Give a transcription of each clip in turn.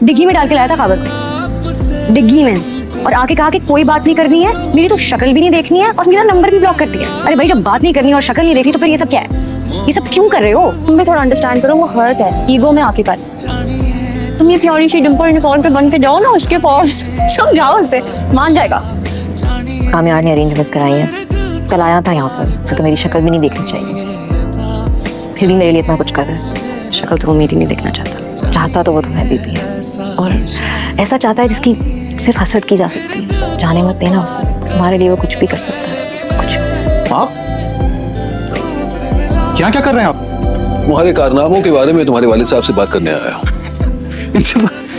डिग्गी में डाल के लाया था खबर को, डिग्गी में, और आके कहा कि कोई बात नहीं करनी है, मेरी तो शक्ल भी नहीं देखनी है और मेरा नंबर भी ब्लॉक कर दिया। अरे भाई, जब बात नहीं करनी और शक्ल नहीं देखनी तो फिर ये सब क्या है? ये सब क्यों कर रहे हो? तुम भी थोड़ा अंडरस्टैंड करो, वो हर्ट है, ईगो में आके कर। तुम ये प्यारी सी डिंपल यूनिकॉर्न पे बन के जाओ ना उसके पास, समझाओ उसे, मान जाएगा। कामयार ने अरेंजमेंट्स कराई हैं, कल आया था यहाँ पर, तो मेरी शक्ल भी नहीं देखनी चाहिए, फिर भी मेरे लिए इतना कुछ कर रहा है। शक्ल तो वो मेरी नहीं देखना चाहता। चाहता तो वो तुम्हें भी है, और ऐसा चाहता है जिसकी सिर्फ हसरत की जा सकती है। जाने मत देना उसे, तुम्हारे लिए वो कुछ भी कर सकता है, कुछ। आप क्या क्या कर रहे हैं आप? तुम्हारे कारनामों के बारे में तुम्हारे वालिद साहब से बात करने आया हूँ।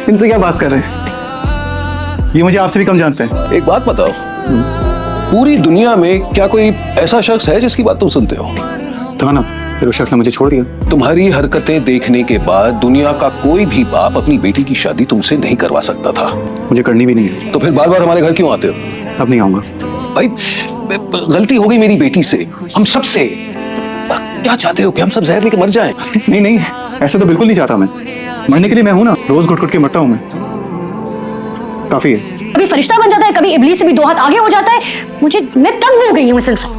इनसे क्या बात कर रहे हैं? ये मुझे आपसे भी कम जानते हैं। एक बात बताओ, पूरी दुनिया में क्या कोई ऐसा शख्स है जिसकी बात तुम सुनते हो? था ना, फिर उस शख्स ने मुझे छोड़ दिया। तुम्हारी हरकतें देखने के बाद दुनिया का कोई भी बाप अपनी बेटी की शादी तुमसे नहीं करवा सकता था। मुझे करनी भी नहीं है। तो फिर बार बार हमारे घर क्यों आते हो? अब नहीं आऊंगा। भाई, गलती हो गई मेरी बेटी से, हम सब से। क्या चाहते हो कि हम सब जहर लेके मर जाएं? नहीं नहीं, ऐसे तो बिल्कुल नहीं चाहता मैं। मरने के लिए मैं हूं ना, रोज घुट घुट के मरता हूं मैं। काफी है। कभी फरिश्ता बन जाता है, कभी इब्लीस से भी 2 हाथ आगे हो जाता है। मैं तंग हो गई हूँ इस सिलसिले।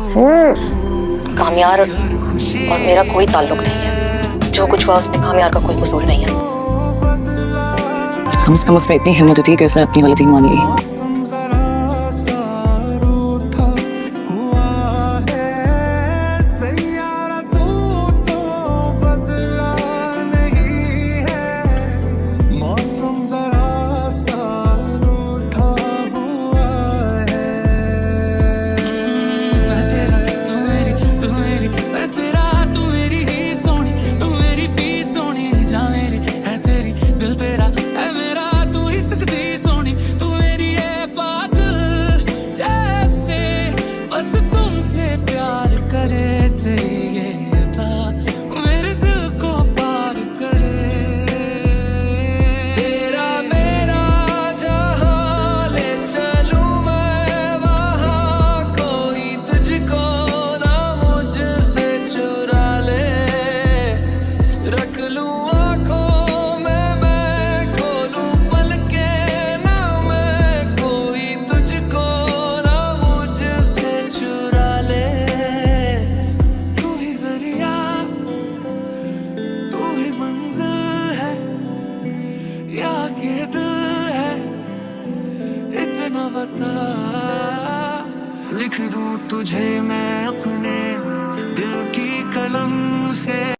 कामयार और मेरा कोई ताल्लुक नहीं है, जो कुछ हुआ उसमें कामयार का कोई कसूर नहीं है। कम से कम उसमें इतनी हिम्मत होती है कि उसने अपनी गलती मान ली। बता, लिख दूं तुझे मैं अपने दिल की कलम से।